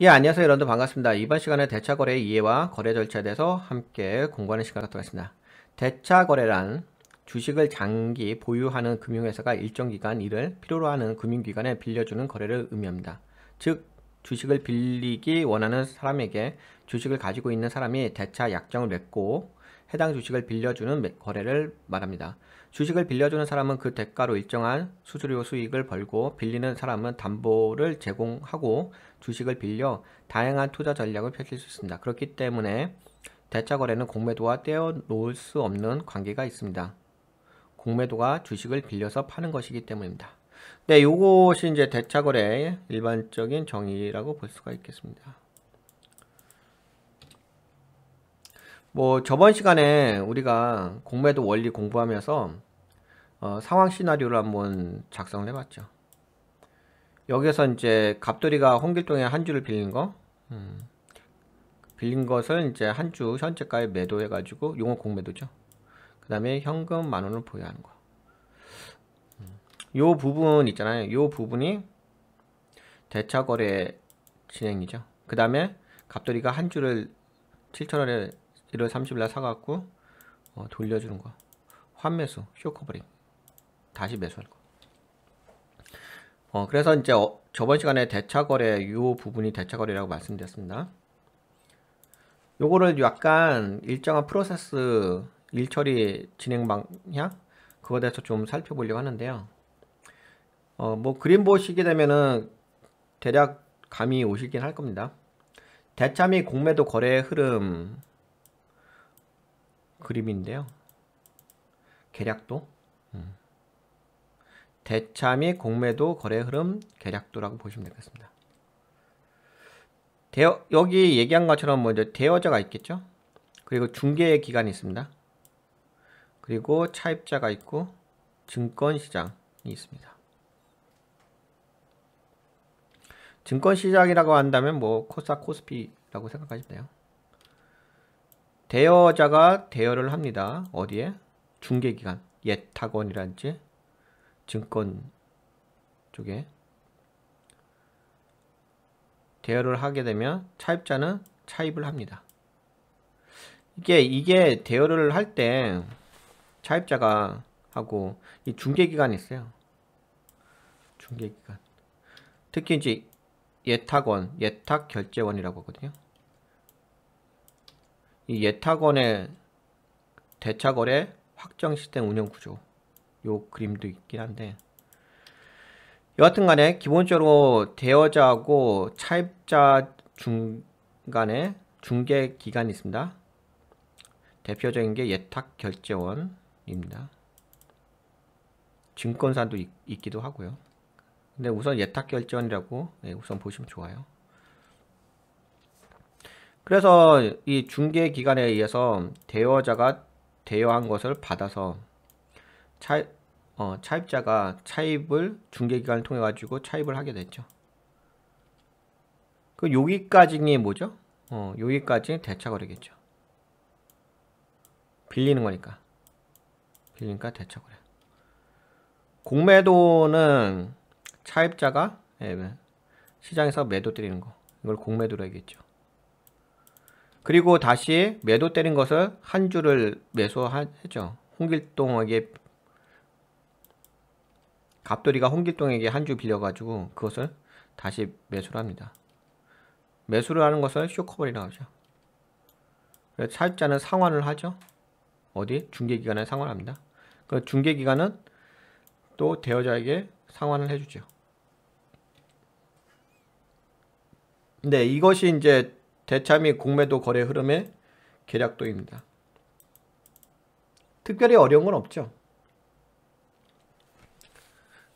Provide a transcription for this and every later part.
예, 안녕하세요. 여러분들 반갑습니다. 이번 시간에 대차거래의 이해와 거래 절차에 대해서 함께 공부하는 시간을 갖도록 하겠습니다. 대차거래란 주식을 장기 보유하는 금융회사가 일정 기간 이를 필요로 하는 금융기관에 빌려주는 거래를 의미합니다. 즉, 주식을 빌리기 원하는 사람에게 주식을 가지고 있는 사람이 대차 약정을 맺고 해당 주식을 빌려주는 거래를 말합니다. 주식을 빌려주는 사람은 그 대가로 일정한 수수료 수익을 벌고 빌리는 사람은 담보를 제공하고 주식을 빌려 다양한 투자 전략을 펼칠 수 있습니다. 그렇기 때문에 대차거래는 공매도와 떼어놓을 수 없는 관계가 있습니다. 공매도가 주식을 빌려서 파는 것이기 때문입니다. 네, 요것이 이제 대차거래의 일반적인 정의라고 볼 수가 있겠습니다. 뭐 저번 시간에 우리가 공매도 원리 공부하면서 상황 시나리오를 한번 작성을 해봤죠. 여기서 이제 갑돌이가 홍길동에 한 주를 빌린 거, 빌린 것을 이제 한 주 현재가에 매도해가지고 용어 공매도죠. 그 다음에 현금 10,000원을 보유하는 거. 요 부분 있잖아요. 요 부분이 대차거래 진행이죠. 그 다음에 갑돌이가 한 주를 7,000원에 1월 30일날 사갖고 돌려주는 거. 환매수, 쇼커버링. 다시 매수하는 거. 그래서 이제 저번 시간에 대차거래 요 부분이 대차거래라고 말씀드렸습니다. 요거를 약간 일정한 프로세스 일처리 진행 방향 그거에 대해서 좀 살펴보려고 하는데요. 뭐 그림 보시게 되면은 대략 감이 오시긴 할 겁니다. 대차 및 공매도 거래의 흐름 그림인데요. 계략도 대차 및 공매도 거래 흐름 계략도라고 보시면 되겠습니다. 여기 얘기한 것처럼 뭐 이제 대여자가 있겠죠. 그리고 중개 기간이 있습니다. 그리고 차입자가 있고 증권시장이 있습니다. 증권시장이라고 한다면 뭐 코스닥 코스피라고 생각하시면 돼요. 대여자가 대여를 합니다. 어디에? 중개기관, 예탁원이라든지 증권 쪽에 대여를 하게 되면 차입자는 차입을 합니다. 이게 대여를 할 때 차입자가 하고 이 중개기관이 있어요. 중개기관. 특히 이제 예탁원, 예탁결제원이라고 하거든요. 이 예탁원의 대차거래 확정 시스템 운영 구조 요 그림도 있긴 한데 여하튼 간에 기본적으로 대여자하고 차입자 중간에 중개기관이 있습니다. 대표적인 게 예탁결제원입니다. 증권사도 있기도 하고요. 근데 우선 예탁결제원이라고 우선 보시면 좋아요. 그래서 이 중개기관에 의해서 대여자가 대여한 것을 받아서 차입자가 차입을 중개기관을 통해 가지고 차입을 하게 됐죠. 그 여기까지는 뭐죠? 여기까지 대차거래겠죠. 빌리는 거니까. 빌리니까 대차거래. 공매도는 차입자가 시장에서 매도 때리는 거. 이걸 공매도로 하겠죠. 그리고 다시 매도 때린 것을 한 주를 매수했죠. 홍길동에게 갑돌이가 홍길동에게 한 주 빌려가지고 그것을 다시 매수를 합니다. 매수를 하는 것을 쇼커버리라고 하죠. 그래서 차입자는 상환을 하죠. 어디? 중개기관에 상환합니다. 그 중개기관은 또 대여자에게 상환을 해주죠. 네, 이것이 이제 대차 및 공매도 거래 흐름의 계략도입니다. 특별히 어려운 건 없죠.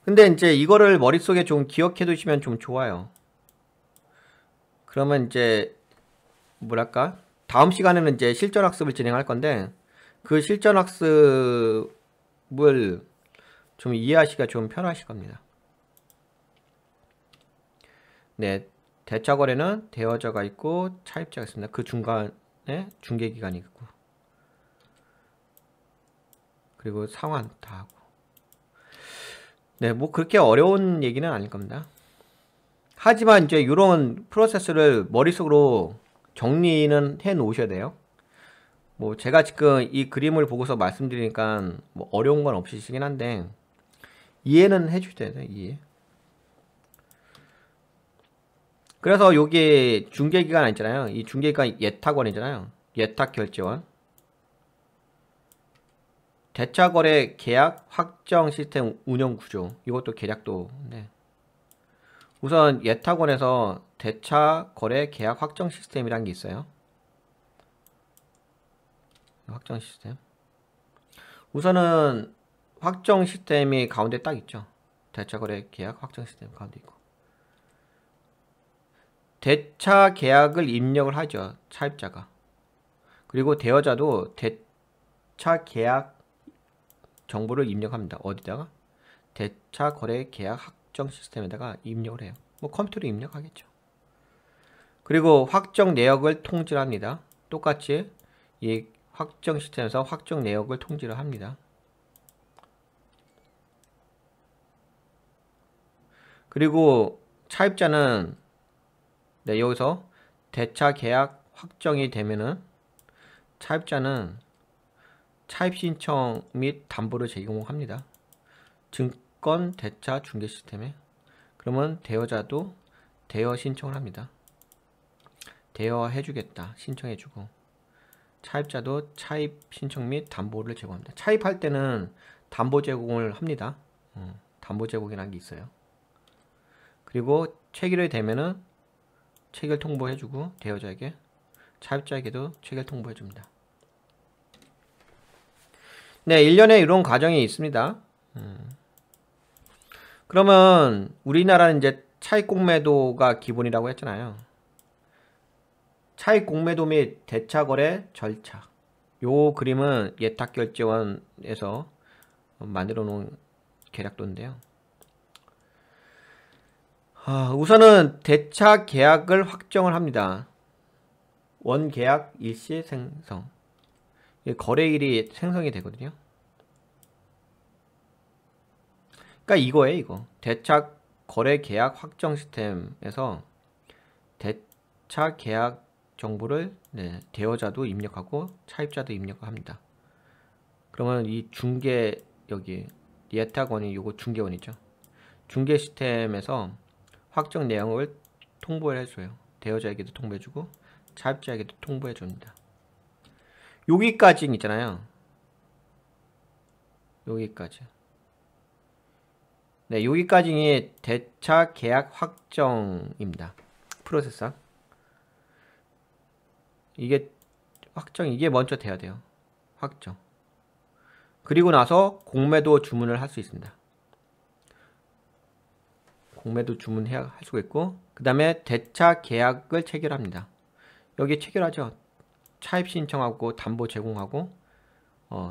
근데 이제 이거를 머릿속에 좀 기억해 두시면 좀 좋아요. 그러면 이제 뭐랄까? 다음 시간에는 이제 실전학습을 진행할 건데 그 실전학습을 좀 이해하시기가 좀 편하실 겁니다. 네, 대차거래는 대여자가 있고 차입자가 있습니다. 그 중간에 중개기관이 있고 그리고 상환 다 하고 네, 뭐 그렇게 어려운 얘기는 아닐 겁니다. 하지만 이제 이런 프로세스를 머릿속으로 정리는 해 놓으셔야 돼요. 뭐 제가 지금 이 그림을 보고서 말씀드리니까 뭐 어려운 건 없으시긴 한데 이해는 해주셔야 돼요. 이해. 그래서 여기 중개기간 있잖아요. 이 중개기간 예탁원이잖아요. 예탁결제원. 대차거래 계약 확정 시스템 운영 구조. 이것도 계약도. 네. 우선 예탁원에서 대차거래 계약 확정 시스템이라는 게 있어요. 확정 시스템. 우선은 확정 시스템이 가운데 딱 있죠. 대차거래 계약 확정 시스템 가운데 있고. 대차 계약을 입력을 하죠. 차입자가. 그리고 대여자도 대차 계약 정보를 입력합니다. 어디다가? 대차 거래 계약 확정 시스템에다가 입력을 해요. 뭐 컴퓨터로 입력하겠죠. 그리고 확정 내역을 통지합니다. 똑같이 이 확정 시스템에서 확정 내역을 통지를 합니다. 그리고 차입자는 네, 여기서 대차 계약 확정이 되면은 차입자는 차입 신청 및 담보를 제공합니다. 증권 대차 중개 시스템에. 그러면 대여자도 대여 신청을 합니다. 대여해주겠다 신청해주고, 차입자도 차입 신청 및 담보를 제공합니다. 차입할 때는 담보 제공을 합니다. 담보 제공이라는 게 있어요. 그리고 체결이 되면은 체결 통보해주고, 대여자에게, 차입자에게도 체결 통보해줍니다. 네, 1년에 이런 과정이 있습니다. 그러면 우리나라는 이제 차익 공매도가 기본이라고 했잖아요. 차익 공매도 및 대차거래 절차. 요 그림은 예탁결제원에서 만들어 놓은 계약도인데요. 우선은 대차 계약을 확정을 합니다. 원계약 일시 생성. 거래일이 생성이 되거든요. 그러니까 이거예요, 이거. 대차 거래 계약 확정 시스템에서 대차 계약 정보를 대여자도 입력하고 차입자도 입력합니다. 그러면 이 중개, 여기 예탁원이 요거 중개원이죠. 중개 시스템에서 확정 내용을 통보를 해줘요. 대여자에게도 통보해주고 차입자에게도 통보해줍니다. 여기까지 있잖아요. 여기까지. 네, 여기까지 대차 계약 확정입니다. 프로세스. 이게 확정, 이게 먼저 돼야 돼요. 확정. 그리고 나서 공매도 주문을 할 수 있습니다. 공매도 주문해야 할 수가 있고, 그 다음에 대차 계약을 체결합니다. 여기 체결하죠. 차입 신청하고 담보 제공하고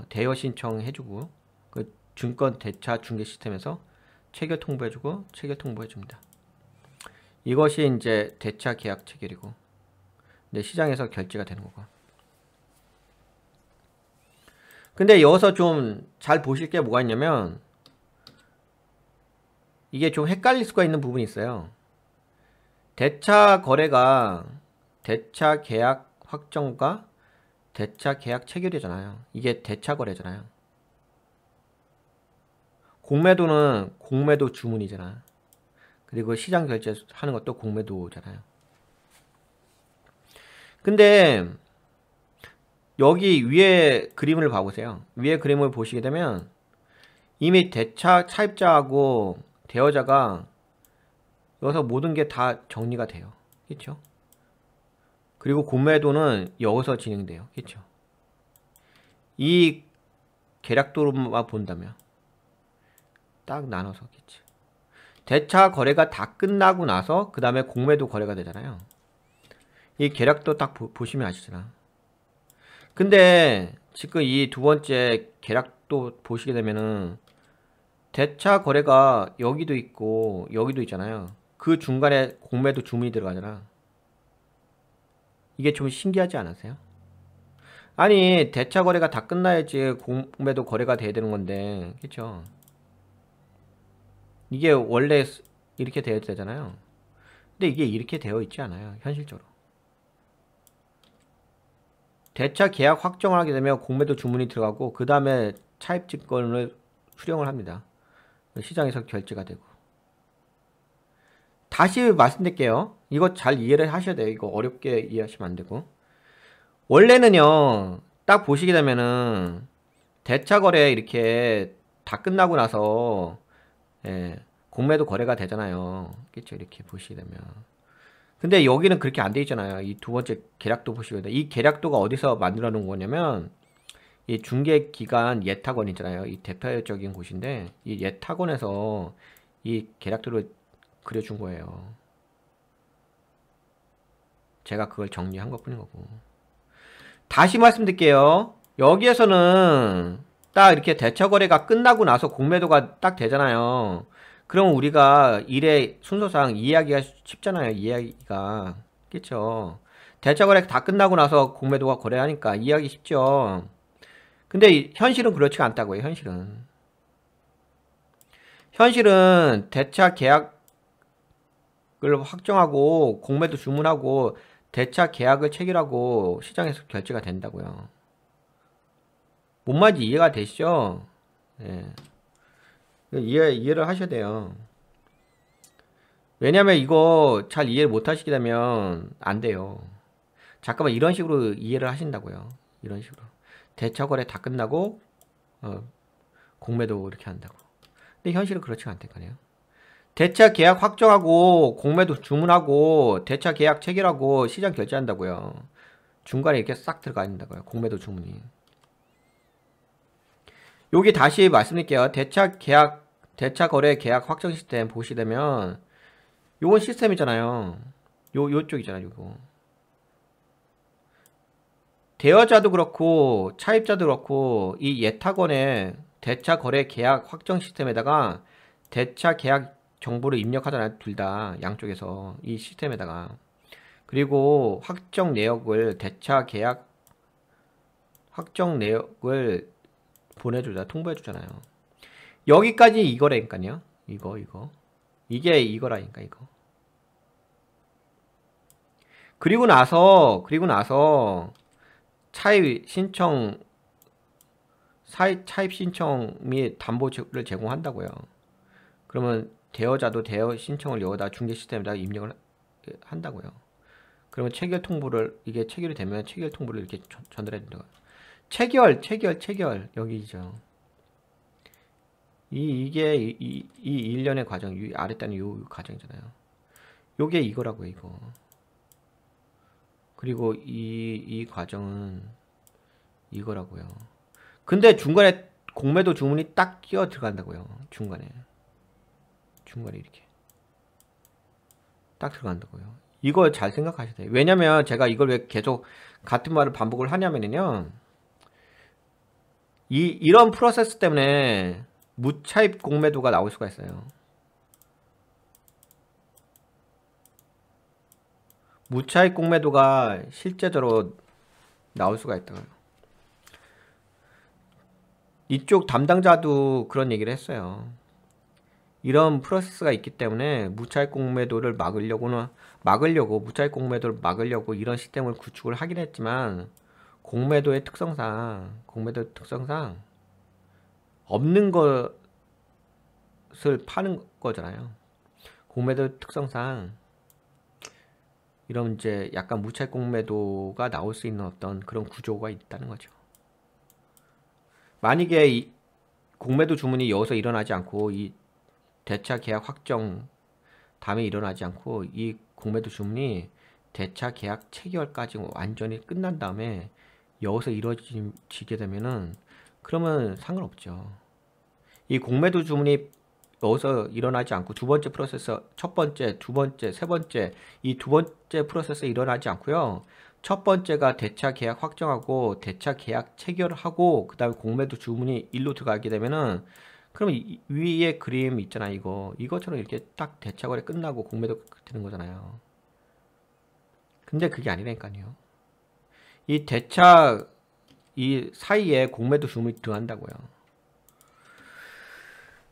대여 신청해주고, 그 증권 대차 중개 시스템에서 체결 통보해주고 체결 통보해줍니다. 이것이 이제 대차 계약 체결이고, 네, 시장에서 결제가 되는 거고. 근데 여기서 좀 잘 보실 게 뭐가 있냐면, 이게 좀 헷갈릴 수가 있는 부분이 있어요. 대차 거래가 대차 계약 확정과 대차 계약 체결이잖아요. 이게 대차 거래잖아요. 공매도는 공매도 주문이잖아. 그리고 시장 결제하는 것도 공매도잖아요. 근데 여기 위에 그림을 봐보세요. 위에 그림을 보시게 되면 이미 대차 차입자하고 대여자가 여기서 모든 게 다 정리가 돼요. 그렇죠? 그리고 공매도는 여기서 진행돼요. 그렇죠? 이 계약도로만 본다면 딱 나눠서, 그렇죠? 대차 거래가 다 끝나고 나서 그 다음에 공매도 거래가 되잖아요. 이 계약도 딱 보시면 아시잖아. 근데 지금 이 두 번째 계약도 보시게 되면은 대차 거래가 여기도 있고 여기도 있잖아요. 그 중간에 공매도 주문이 들어가잖아. 이게 좀 신기하지 않으세요? 아니, 대차 거래가 다 끝나야지 공매도 거래가 돼야 되는 건데, 그쵸? 이게 원래 이렇게 돼야 되잖아요. 근데 이게 이렇게 되어 있지 않아요. 현실적으로. 대차 계약 확정을 하게 되면 공매도 주문이 들어가고 그 다음에 차입 증권을 수령을 합니다. 시장에서 결제가 되고. 다시 말씀드릴게요. 이거 잘 이해를 하셔야 돼요. 이거 어렵게 이해하시면 안 되고. 원래는요, 딱 보시게 되면은 대차 거래 이렇게 다 끝나고 나서 예, 공매도 거래가 되잖아요. 그렇죠? 이렇게 보시게 되면. 근데 여기는 그렇게 안 돼 있잖아요. 이 두 번째 계약도 보시게 돼요. 이 계약도가 어디서 만들어 놓은 거냐면 이 중개기관 예탁원 있잖아요. 이 대표적인 곳인데 이 예탁원에서 이 계약도를 그려준 거예요. 제가 그걸 정리한 것 뿐인 거고. 다시 말씀드릴게요. 여기에서는 딱 이렇게 대차 거래가 끝나고 나서 공매도가 딱 되잖아요. 그럼 우리가 일의 순서상 이해하기가 쉽잖아요. 이해하기가. 그쵸? 대차 거래 다 끝나고 나서 공매도가 거래하니까 이해하기 쉽죠. 근데 현실은 그렇지가 않다고요. 현실은 대차 계약을 확정하고 공매도 주문하고 대차 계약을 체결하고 시장에서 결제가 된다고요. 뭔 말인지 이해가 되시죠? 예. 이해를 하셔야 돼요. 왜냐면 이거 잘 이해를 못 하시게 되면 안 돼요. 잠깐만 이런 식으로 이해를 하신다고요. 이런 식으로. 대차 거래 다 끝나고 공매도 이렇게 한다고. 근데 현실은 그렇지 않다니까요. 대차 계약 확정하고 공매도 주문하고 대차 계약 체결하고 시장 결제한다고요. 중간에 이렇게 싹 들어가 있다고요. 공매도 주문이. 여기 다시 말씀드릴게요. 대차 거래 계약 확정 시스템 보시되면 요건 시스템이잖아요. 요쪽이잖아요. 요거. 대여자도 그렇고 차입자도 그렇고 이 예탁원의 대차 거래 계약 확정 시스템에다가 대차 계약 정보를 입력하잖아요. 둘 다 양쪽에서 이 시스템에다가. 그리고 확정 내역을 대차 계약 확정 내역을 보내주자 통보해주잖아요. 여기까지 이거라니까요. 이거 이게 이거라니까 이거. 그리고 나서 차입 신청 및 담보를 제공한다고요. 그러면 대여자도 대여 신청을 여기다 중개 시스템에다 입력을 한다고요. 그러면 체결 통보를 이게 체결이 되면 체결 통보를 이렇게 전달해 준다고. 체결 여기죠. 이게 이 일련의 과정, 이 아랫단이 요 과정이잖아요. 요게 이거라고요, 이거. 그리고 이 과정은 이거라고요. 근데 중간에 공매도 주문이 딱 끼어 들어간다고요. 중간에 이렇게 딱 들어간다고요. 이거 잘 생각하셔야 돼요. 왜냐면 제가 이걸 왜 계속 같은 말을 반복을 하냐면요. 이런 프로세스 때문에 무차입 공매도가 나올 수가 있어요. 무차입 공매도가 실제적으로 나올 수가 있다고요. 이쪽 담당자도 그런 얘기를 했어요. 이런 프로세스가 있기 때문에 무차입 공매도를 무차입 공매도를 막으려고 이런 시스템을 구축을 하긴 했지만 공매도의 특성상 없는 것을 파는 거잖아요. 공매도 특성상 이런 이제 약간 무차입 공매도가 나올 수 있는 어떤 그런 구조가 있다는 거죠. 만약에 이 공매도 주문이 여기서 일어나지 않고 이 대차 계약 확정 다음에 일어나지 않고 이 공매도 주문이 대차 계약 체결까지 완전히 끝난 다음에 여기서 이루어지게 되면은 그러면 상관없죠. 이 공매도 주문이 여기서 일어나지 않고 두 번째 프로세스, 첫 번째, 두 번째, 세 번째 이 두 번째 프로세스 일어나지 않고요. 첫 번째가 대차 계약 확정하고 대차 계약 체결하고 그 다음에 공매도 주문이 일로 들어가게 되면은 그러면 위에 그림 있잖아 이거처럼 이렇게 딱 대차 거래 끝나고 공매도 되는 거잖아요. 근데 그게 아니라니까요. 이 대차 이 사이에 공매도 주문이 들어간다고요.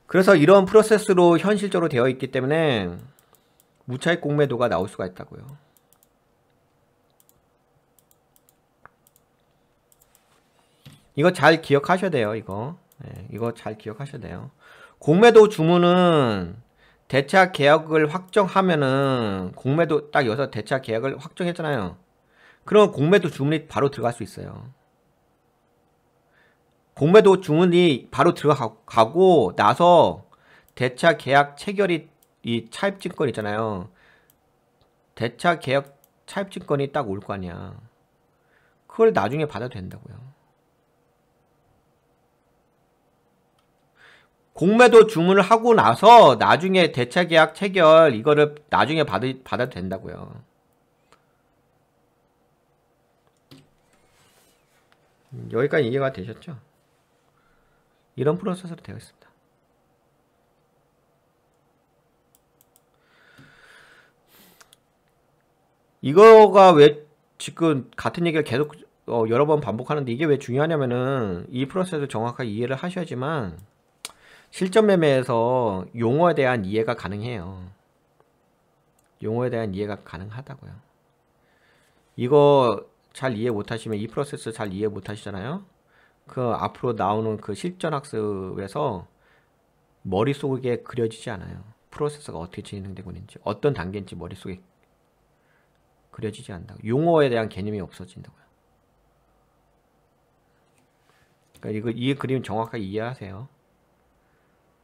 그래서 이런 프로세스로 현실적으로 되어 있기 때문에 무차익 공매도가 나올 수가 있다고요. 이거 잘 기억하셔야 돼요. 이거 잘 기억하셔야 돼요. 공매도 주문은 대차 계약을 확정하면은 공매도 딱 여기서 대차 계약을 확정했잖아요. 그럼 공매도 주문이 바로 들어갈 수 있어요. 공매도 주문이 바로 들어가고 나서 대차 계약 체결이 이 차입증권 있잖아요. 대차 계약 차입증권이 딱 올 거 아니야. 그걸 나중에 받아도 된다고요. 공매도 주문을 하고 나서 나중에 대차 계약 체결 이거를 나중에 받아도 된다고요. 여기까지 이해가 되셨죠? 이런 프로세스로 되어 있습니다. 이거가 왜 지금 같은 얘기를 계속 여러 번 반복하는데 이게 왜 중요하냐면은 이 프로세스를 정확하게 이해를 하셔야지만 실전 매매에서 용어에 대한 이해가 가능해요. 용어에 대한 이해가 가능하다고요. 이거 잘 이해 못하시면 이 프로세스 잘 이해 못하시잖아요. 그 앞으로 나오는 그 실전 학습에서 머릿속에 그려지지 않아요. 프로세스가 어떻게 진행되고 있는지 어떤 단계인지 머릿속에 그려지지 않는다고. 용어에 대한 개념이 없어진다고요. 그러니까 이 그림 정확하게 이해하세요.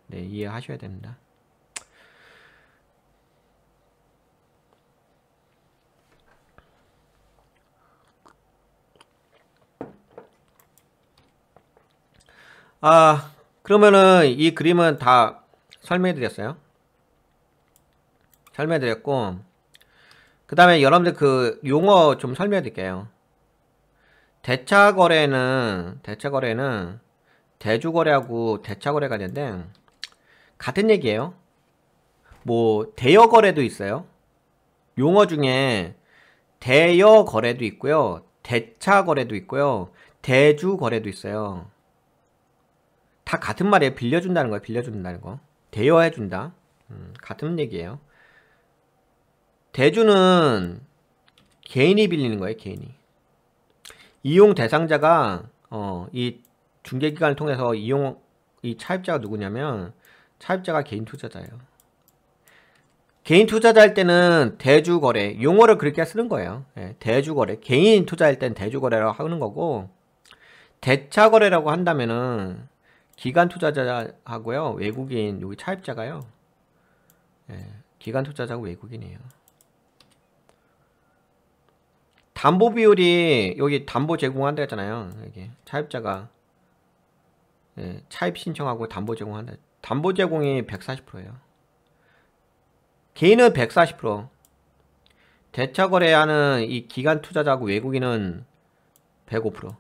네, 이해하셔야 됩니다. 그러면은 이 그림은 다 설명해 드렸어요. 설명해 드렸고, 그 다음에 여러분들 그 용어 좀 설명해 드릴게요. 대차거래는 대주거래하고 대차거래가 되는데 같은 얘기예요. 뭐 대여거래도 있어요. 용어 중에 대여거래도 있고요, 대차거래도 있고요, 대주거래도 있어요. 다 같은 말이에요. 빌려준다는 거예요. 빌려준다는 거. 대여해준다. 같은 얘기예요. 대주는 개인이 빌리는 거예요. 개인이. 이용 대상자가 이 중개기관을 통해서 이 차입자가 누구냐면 차입자가 개인 투자자예요. 개인 투자자일 때는 대주거래, 용어를 그렇게 쓰는 거예요. 예, 대주거래. 개인 투자일 땐 대주거래라고 하는 거고, 대차거래라고 한다면은 기관 투자자하고요, 외국인, 여기 차입자가요, 예, 기관 투자자하고 외국인이에요. 담보 비율이, 여기 담보 제공한다 했잖아요. 여기 차입자가, 예, 차입 신청하고 담보 제공한다. 담보 제공이 140%예요. 개인은 140%, 대차거래하는 이 기관 투자자하고 외국인은 105%.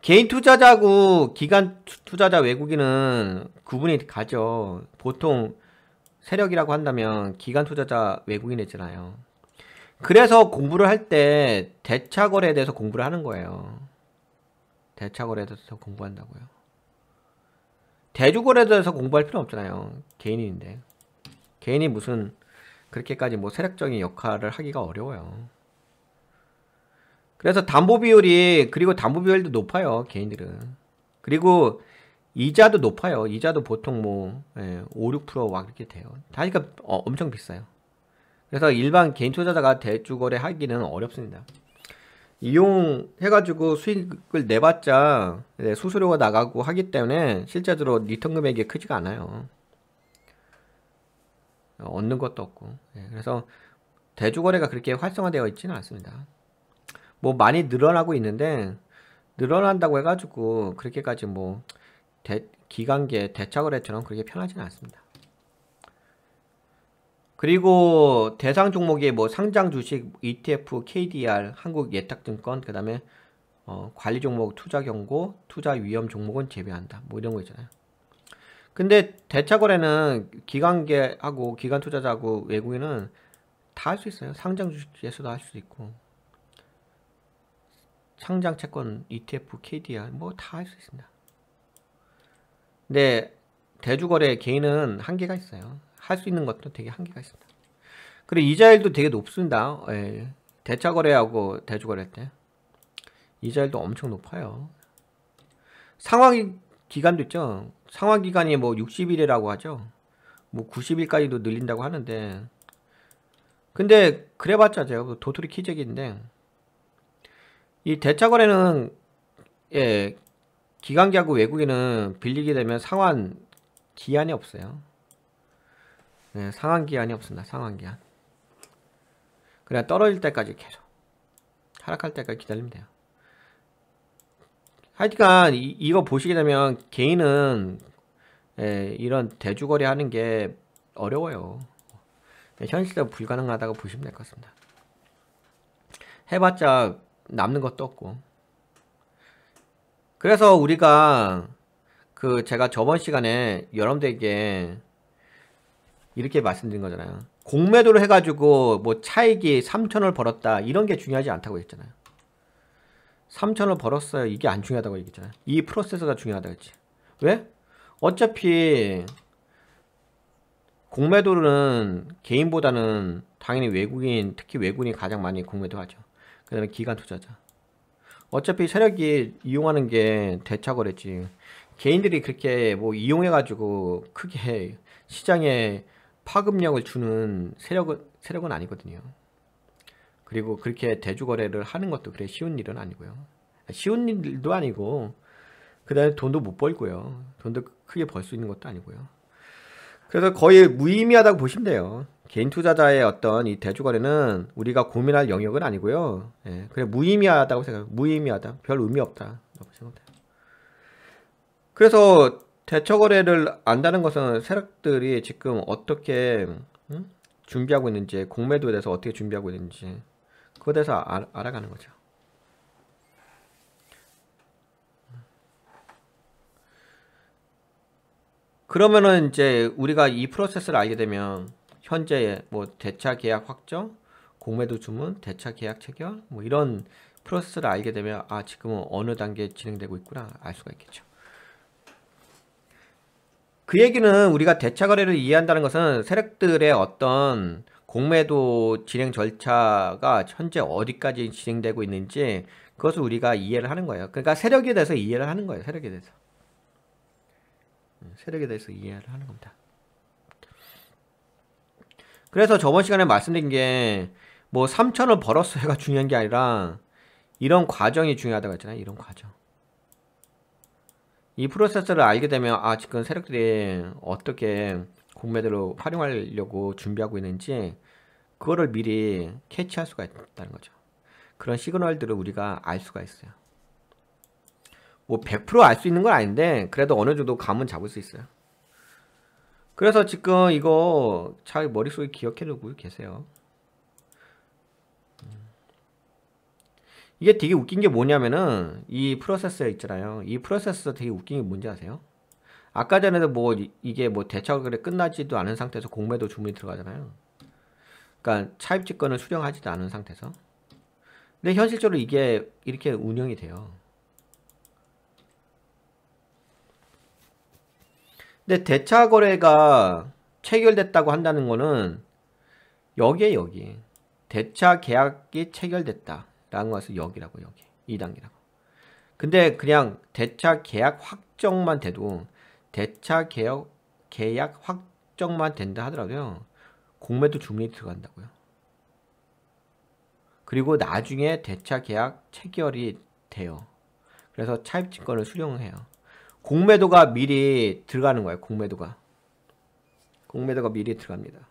개인 투자자하고 기관 투자자 외국인은 구분이 가죠. 보통 세력이라고 한다면 기관 투자자 외국인이잖아요. 그래서 공부를 할 때 대차거래에 대해서 공부를 하는 거예요. 대차거래에 대해서 공부한다고요. 대주거래에 대해서 공부할 필요 없잖아요. 개인인데. 개인이 무슨 그렇게까지 뭐 세력적인 역할을 하기가 어려워요. 그래서 담보 비율이, 그리고 담보 비율도 높아요. 개인들은. 그리고 이자도 높아요. 이자도 보통 뭐 5, 6% 막 이렇게 돼요. 다니까 엄청 비싸요. 그래서 일반 개인 투자자가 대주거래 하기는 어렵습니다. 이용해가지고 수익을 내봤자 수수료가 나가고 하기 때문에 실제로 리턴 금액이 크지가 않아요. 얻는 것도 없고. 그래서 대주거래가 그렇게 활성화되어 있지는 않습니다. 뭐 많이 늘어나고 있는데, 늘어난다고 해가지고 그렇게까지 뭐 기관계 대차거래처럼 그렇게 편하지는 않습니다. 그리고 대상 종목이 뭐 상장 주식, ETF, KDR, 한국 예탁증권, 그 다음에 관리 종목, 투자 경고, 투자 위험 종목은 제외한다. 뭐 이런 거 있잖아요. 근데 대차거래는 기관계하고 기관 투자자하고 외국인은 다 할 수 있어요. 상장 주식에서도 할 수 있고, 상장 채권, ETF, KDR 뭐 다 할 수 있습니다. 근데 대주거래 개인은 한계가 있어요. 할 수 있는 것도 되게 한계가 있습니다. 그리고 이자율도 되게 높습니다. 예. 대차거래하고 대주거래 때 이자율도 엄청 높아요. 상환 기간도 있죠. 상환 기간이 뭐 60일이라고 하죠. 뭐 90일까지도 늘린다고 하는데, 근데 그래봤자 제가 도토리 키재기인데, 이 대차거래는 예, 기관계하고 외국인은 빌리게 되면 상환 기한이 없어요. 네, 상환 기한이 없습니다. 상환 기한. 그냥 떨어질 때까지 계속 하락할 때까지 기다리면 돼요. 하여간 이거 보시게 되면 개인은 이런 대주거래 하는 게 어려워요. 현실적으로 불가능하다고 보시면 될 것 같습니다. 해봤자 남는 것도 없고. 그래서 우리가 제가 저번 시간에 여러분들에게 이렇게 말씀드린 거잖아요. 공매도를 해가지고 뭐 차익이 3천을 벌었다, 이런 게 중요하지 않다고 했잖아요. 3천을 벌었어요, 이게 안 중요하다고 얘기했잖아요. 이 프로세스가 중요하다고 했지. 왜? 어차피 공매도는 개인보다는 당연히 외국인, 특히 외국인이 가장 많이 공매도 하죠. 그 다음에 기관 투자자. 어차피 세력이 이용하는 게 대차거래지. 개인들이 그렇게 뭐 이용해가지고 크게 시장에 파급력을 주는 세력은 아니거든요. 그리고 그렇게 대주거래를 하는 것도 그래 쉬운 일은 아니고요. 쉬운 일도 아니고, 그 다음에 돈도 못 벌고요. 돈도 크게 벌 수 있는 것도 아니고요. 그래서 거의 무의미하다고 보시면 돼요. 개인 투자자의 어떤 이 대주거래는 우리가 고민할 영역은 아니고요. 예, 그래 무의미하다고 생각해요. 무의미하다. 별 의미 없다. 그래서 대처거래를 안다는 것은 세력들이 지금 어떻게 준비하고 있는지, 공매도에 대해서 어떻게 준비하고 있는지, 그거에 대해서 알아가는 거죠. 그러면은 이제 우리가 이 프로세스를 알게 되면 현재 뭐 대차 계약 확정, 공매도 주문, 대차 계약 체결, 뭐 이런 프로세스를 알게 되면 아, 지금은 어느 단계에 진행되고 있구나 알 수가 있겠죠. 그 얘기는 우리가 대차 거래를 이해한다는 것은 세력들의 어떤 공매도 진행 절차가 현재 어디까지 진행되고 있는지, 그것을 우리가 이해를 하는 거예요. 그러니까 세력에 대해서 이해를 하는 거예요. 세력에 대해서 이해를 하는 겁니다. 그래서 저번 시간에 말씀드린 게 뭐 3천을 벌었어요가 중요한 게 아니라 이런 과정이 중요하다고 했잖아요. 이런 과정. 이 프로세스를 알게 되면 아, 지금 세력들이 어떻게 공매도를 활용하려고 준비하고 있는지, 그거를 미리 캐치할 수가 있다는 거죠. 그런 시그널들을 우리가 알 수가 있어요. 뭐 100% 알 수 있는 건 아닌데 그래도 어느 정도 감은 잡을 수 있어요. 그래서 지금 이거 잘 머릿속에 기억해 두고 계세요. 이게 되게 웃긴 게 뭐냐면은 이 프로세스 있잖아요. 이 프로세스 되게 웃긴 게 뭔지 아세요? 아까 전에도 뭐 이게 뭐 대차거래 끝나지도 않은 상태에서 공매도 주문이 들어가잖아요. 그러니까 차입직권을 수령하지도 않은 상태에서. 근데 현실적으로 이게 이렇게 운영이 돼요. 근데 대차거래가 체결됐다고 한다는 거는 여기에 여기 대차 계약이 체결됐다 라는 것은 여기라고, 여기 2단계라고. 근데 그냥 대차 계약 확정만 돼도, 대차 계약 확정만 된다 하더라도요, 공매도 주문이 들어간다고요. 그리고 나중에 대차 계약 체결이 돼요. 그래서 차입증권을 수령해요. 공매도가 미리 들어가는 거예요. 공매도가 미리 들어갑니다.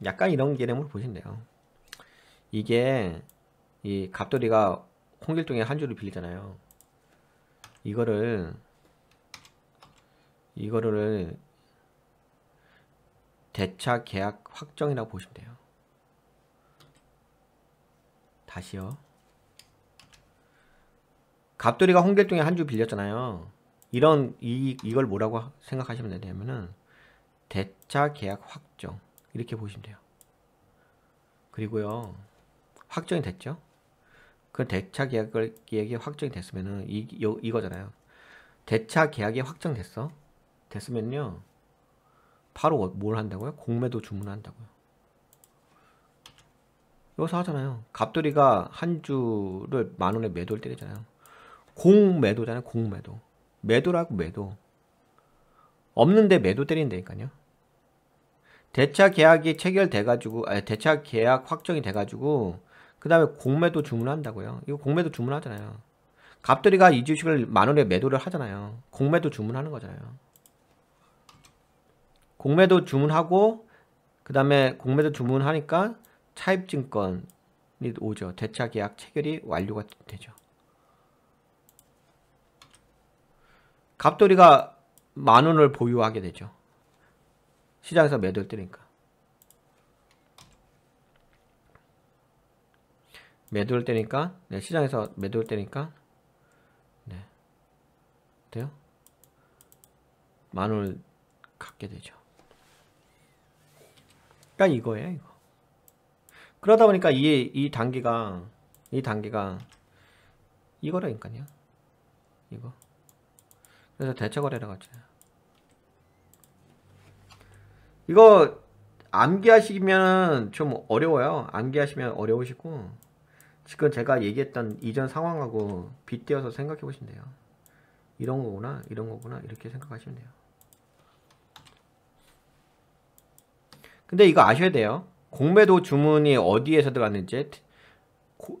약간 이런 개념으로 보시면 돼요. 이게 이 갑돌이가 홍길동의 한 줄을 빌리잖아요. 이거를 대차 계약 확정이라고 보시면 돼요. 다시요. 갑돌이가 홍길동의 한 줄 빌렸잖아요. 이걸 뭐라고 생각하시면 되냐면은 대차 계약 확정, 이렇게 보시면 돼요. 그리고요, 확정이 됐죠? 그 대차 계약이 확정이 됐으면은 이거잖아요. 대차 계약이 확정됐어. 됐으면요. 바로 뭘 한다고요? 공매도 주문한다고요. 여기서 하잖아요. 갑돌이가 한 주를 10,000원에 매도를 때리잖아요. 공매도잖아요. 공매도. 매도라고 매도. 없는데 매도 때린다니까요. 대차 계약이 체결돼가지고, 아니, 대차 계약 확정이 돼가지고, 그 다음에 공매도 주문한다고요. 이거 공매도 주문하잖아요. 갑돌이가 이 주식을 10,000원에 매도를 하잖아요. 공매도 주문하는 거잖아요. 공매도 주문하고, 그 다음에 공매도 주문하니까 차입증권이 오죠. 대차 계약 체결이 완료가 되죠. 갑돌이가 10,000원을 보유하게 되죠. 시장에서 매도를 때리니까. 매도를 때리니까, 네, 시장에서 매도를 때리니까, 네, 돼요? 10,000원을 갖게 되죠. 그러니까 이거예요, 이거. 그러다 보니까 이 단계가 이거라니까요. 이거. 그래서 대차거래라고 하죠. 이거 암기하시면 좀 어려워요. 암기하시면 어려우시고, 지금 제가 얘기했던 이전 상황하고 빗대어서 생각해 보시면 돼요. 이런 거구나, 이런 거구나, 이렇게 생각하시면 돼요. 근데 이거 아셔야 돼요. 공매도 주문이 어디에서 들어갔는지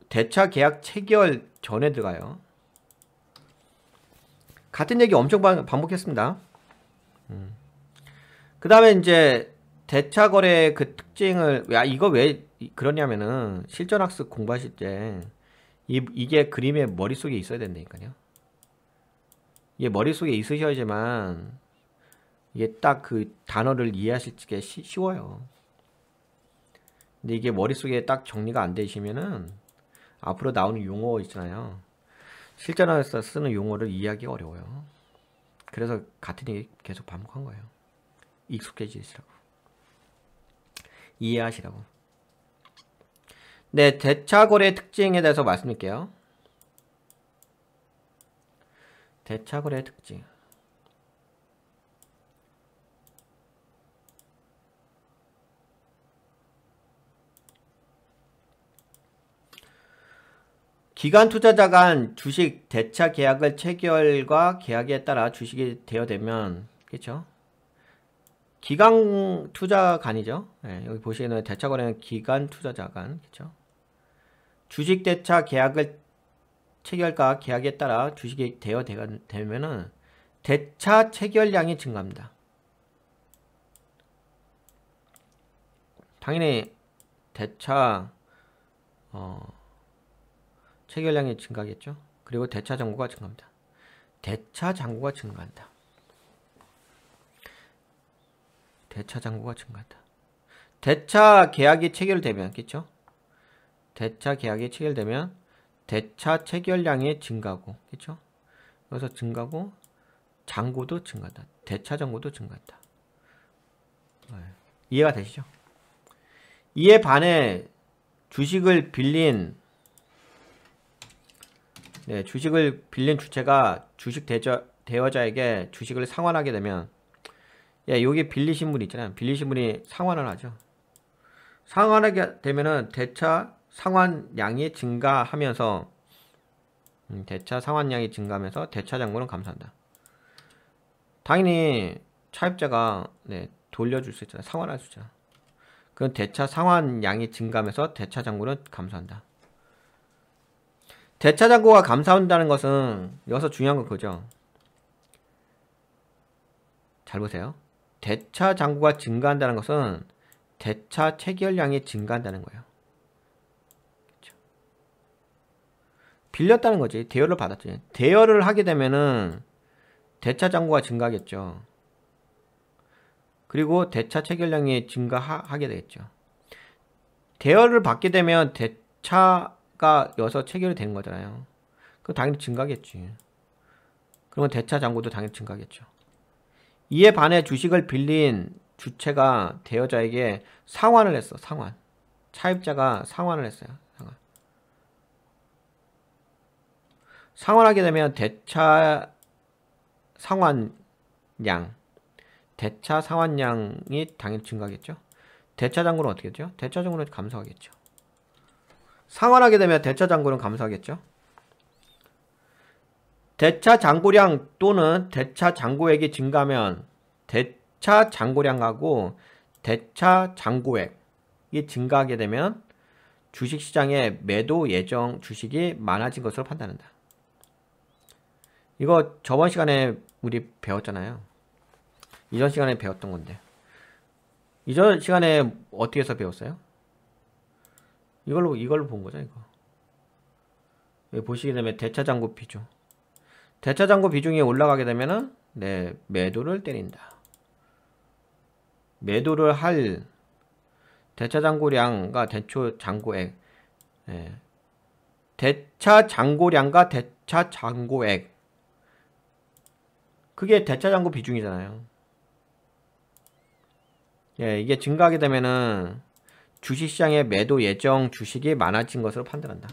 대차 계약 체결 전에 들어가요. 같은 얘기 엄청 반복했습니다. 그 다음에 이제 대차 거래 그 특징을, 이거 왜 그러냐면은 실전학습 공부하실 때 이게 그림에 머릿속에 있어야 된다니까요. 이게 머릿속에 있으셔야지만 이게 딱 그 단어를 이해하시기가 쉬워요. 근데 이게 머릿속에 딱 정리가 안 되시면은 앞으로 나오는 용어 있잖아요. 실전에서 쓰는 용어를 이해하기 어려워요. 그래서 같은 얘기 계속 반복한 거예요. 익숙해지시라고. 이해하시라고. 네, 대차거래 특징에 대해서 말씀드릴게요. 대차거래 특징. 기관 투자자 간 주식 대차 계약을 체결과 계약에 따라 주식이 대여되면, 그렇죠? 기관 투자 간이죠. 네, 여기 보시는 대차 거래는 기관 투자자 간, 그렇죠? 주식 대차 계약을 체결과 계약에 따라 주식이 대여되면은 대차 체결량이 증가합니다. 당연히 대차 체결량이 증가하겠죠. 그리고 대차 잔고가 증가합니다. 대차 잔고가 증가한다. 대차 잔고가 증가한다. 대차 계약이 체결되면, 그렇죠? 대차 계약이 체결되면 대차 체결량이 증가하고, 그렇죠? 그래서 증가하고 잔고도 증가한다. 대차 잔고도 증가한다. 이해가 되시죠? 이에 반해 주식을 빌린 주식을 빌린 주체가 주식 대여자에게 주식을 상환하게 되면, 여기 빌리신 분 있잖아요. 빌리신 분이 상환을 하죠. 상환하게 되면은 대차 상환량이 증가하면서 대차 상환량이 증가하면서 대차 잔고는 감소한다. 당연히 차입자가 돌려줄 수 있잖아요. 상환할 수 있잖아요. 그럼 대차 상환량이 증가하면서 대차 잔고는 감소한다. 대차 잔고가 감소한다는 것은 여기서 중요한 건 그거죠. 잘 보세요. 대차 잔고가 증가한다는 것은 대차 체결량이 증가한다는 거예요. 그렇죠? 빌렸다는 거지. 대여를 받았지. 대여를 하게 되면은 대차 잔고가 증가하겠죠. 그리고 대차 체결량이 증가하게 되겠죠. 대여를 받게 되면 대차가 여기서 체결이 되는 거잖아요. 그럼 당연히 증가하겠지. 그러면 대차 잔고도 당연히 증가하겠죠. 이에 반해 주식을 빌린 주체가 대여자에게 상환을 했어. 상환. 차입자가 상환을 했어요. 상환하게 되면 대차 상환량, 대차 상환량이 당연히 증가하겠죠. 대차 잔고는 어떻게 되죠? 대차 잔고는 감소하겠죠. 상환하게 되면 대차 잔고는 감소하겠죠. 대차 잔고량 또는 대차 잔고액이 증가하면 대차 잔고량하고 대차 잔고액이 증가하게 되면 주식시장에 매도 예정 주식이 많아진 것으로 판단한다. 이거 저번 시간에 우리 배웠잖아요. 이전 시간에 배웠던 건데. 이전 시간에 어떻게 해서 배웠어요? 이걸로 본 거죠, 이거. 여기 보시게 되면 대차 잔고 비중. 대차 잔고 비중이 올라가게 되면은, 네, 매도를 때린다. 매도를 할 대차 잔고량과 대차 잔고액. 네. 대차 잔고량과 대차 잔고액. 그게 대차 잔고 비중이잖아요. 예, 이게 증가하게 되면은 주식시장에 매도 예정 주식이 많아진 것으로 판단한다.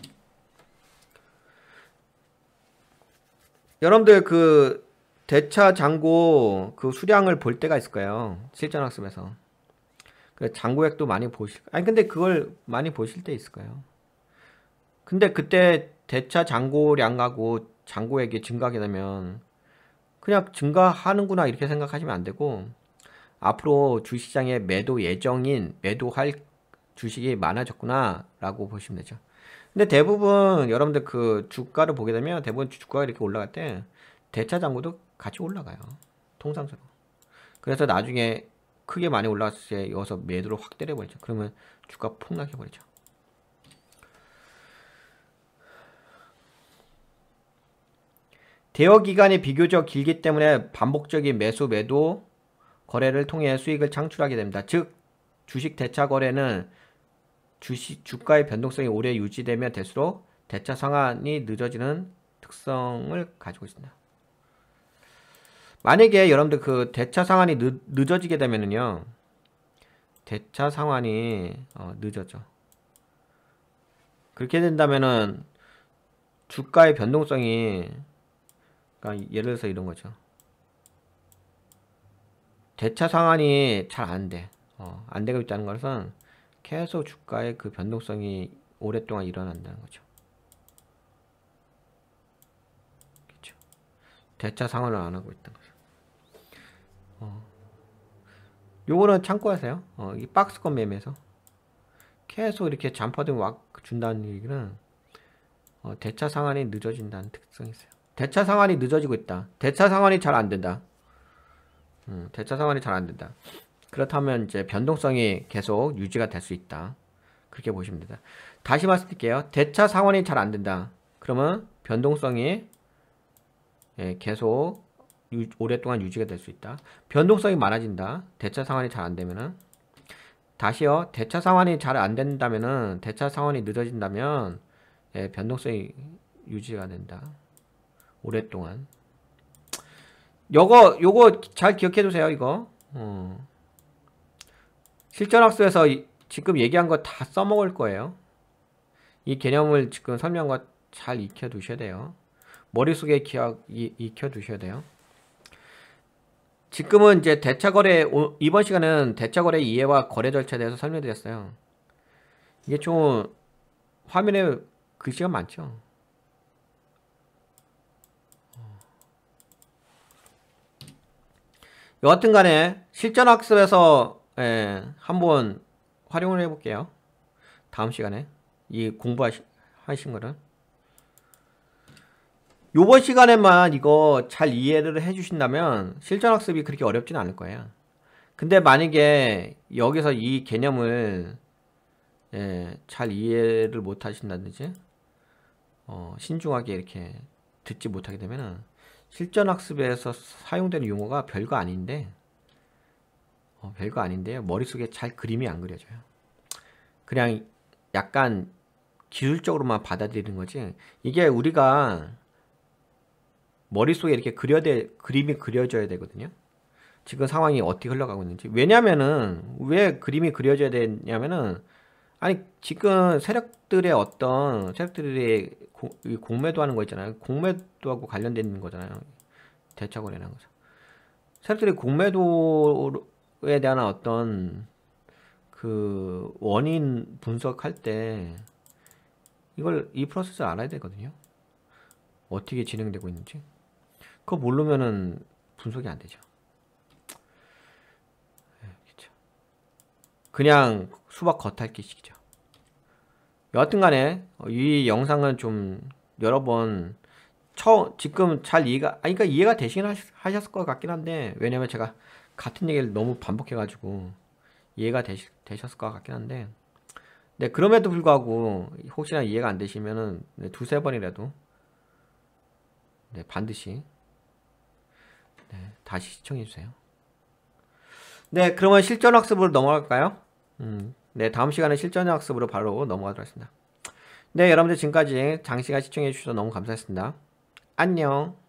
여러분들 그 대차 잔고 그 수량을 볼 때가 있을 거예요. 실전학습에서. 그 잔고액도 많이 보실, 아니 근데 그걸 많이 보실 때 있을 거예요. 근데 그때 대차 잔고량하고 잔고액이 증가하게 되면 그냥 증가하는구나 이렇게 생각하시면 안 되고, 앞으로 주식시장에 매도 예정인 매도할 주식이 많아졌구나 라고 보시면 되죠. 근데 대부분 여러분들 그 주가를 보게 되면 대부분 주가가 이렇게 올라갈 때 대차 잔고도 같이 올라가요. 통상적으로. 그래서 나중에 크게 많이 올라갔을 때 여기서 매도를 확 때려버리죠. 그러면 주가 폭락해버리죠. 대여 기간이 비교적 길기 때문에 반복적인 매수 매도 거래를 통해 수익을 창출하게 됩니다. 즉 주식 대차 거래는 주가의 변동성이 오래 유지되면 될수록 대차 상환이 늦어지는 특성을 가지고 있습니다. 만약에 여러분들 그 대차 상환이 늦어지게 되면은요, 대차 상환이 늦어져. 그렇게 된다면은 주가의 변동성이, 그러니까 예를 들어서 이런 거죠. 대차 상환이 잘 안 돼. 안 되고 있다는 것은 계속 주가의 그 변동성이 오랫동안 일어난다는 거죠. 그렇죠. 대차 상환을 안 하고 있다는 거죠. 요거는 참고하세요. 이 박스권 매매에서 계속 이렇게 잔퍼등 막 준다는 얘기는 대차 상환이 늦어진다는 특성이 있어요. 대차 상환이 늦어지고 있다. 대차 상환이 잘 안 된다. 대차 상환이 잘 안 된다. 그렇다면 이제 변동성이 계속 유지가 될 수 있다. 그렇게 보시면 됩니다. 다시 말씀드릴게요. 대차 상환이 잘 안 된다. 그러면 변동성이 계속 오랫동안 유지가 될 수 있다. 변동성이 많아진다. 대차 상환이 잘 안 되면은. 다시요. 대차 상환이 잘 안 된다면은, 대차 상환이 늦어진다면 변동성이 유지가 된다. 오랫동안. 요거 잘 기억해 두세요. 이거 실전학습에서 지금 얘기한 거 다 써먹을 거예요. 이 개념을 지금 설명한 거 잘 익혀 두셔야 돼요. 머릿속에 익혀 두셔야 돼요. 지금은 이제 대차거래, 이번 시간은 대차거래 이해와 거래 절차에 대해서 설명드렸어요. 이게 좀 화면에 글씨가 많죠. 여하튼 간에 실전학습에서 한번 활용을 해볼게요. 다음 시간에 이 공부하신 거를 요번 시간에만 이거 잘 이해를 해주신다면 실전학습이 그렇게 어렵진 않을 거예요. 근데 만약에 여기서 이 개념을 잘 이해를 못 하신다든지 신중하게 이렇게 듣지 못하게 되면은 실전학습에서 사용되는 용어가 별거 아닌데 머릿속에 잘 그림이 안 그려져요. 그냥 약간 기술적으로만 받아들이는 거지, 이게 우리가 머릿속에 이렇게 그림이 그려져야 되거든요. 지금 상황이 어떻게 흘러가고 있는지. 왜냐면은 왜 그림이 그려져야 되냐면은, 아니 지금 세력들이 공매도 하는 거 있잖아요. 공매도하고 관련된 거잖아요. 대차거래라는 거죠. 세력들이 공매도에 대한 어떤 그 원인 분석할 때 이 프로세스를 알아야 되거든요. 어떻게 진행되고 있는지. 그거 모르면은 분석이 안 되죠. 그렇죠. 그냥 수박 겉핥기식이죠. 여하튼 간에 이 영상은 좀 여러 번 지금 잘 그러니까 이해가 되시긴 하셨을 것 같긴 한데, 왜냐면 제가 같은 얘기를 너무 반복해가지고 이해가 되셨을 것 같긴 한데, 네, 그럼에도 불구하고 혹시나 이해가 안 되시면은 네, 두세 번이라도 네, 반드시 네, 다시 시청해주세요. 네, 그러면 실전학습으로 넘어갈까요? 네, 다음 시간에 실전학습으로 바로 넘어가도록 하겠습니다. 네, 여러분들 지금까지 장시간 시청해주셔서 너무 감사했습니다. 안녕.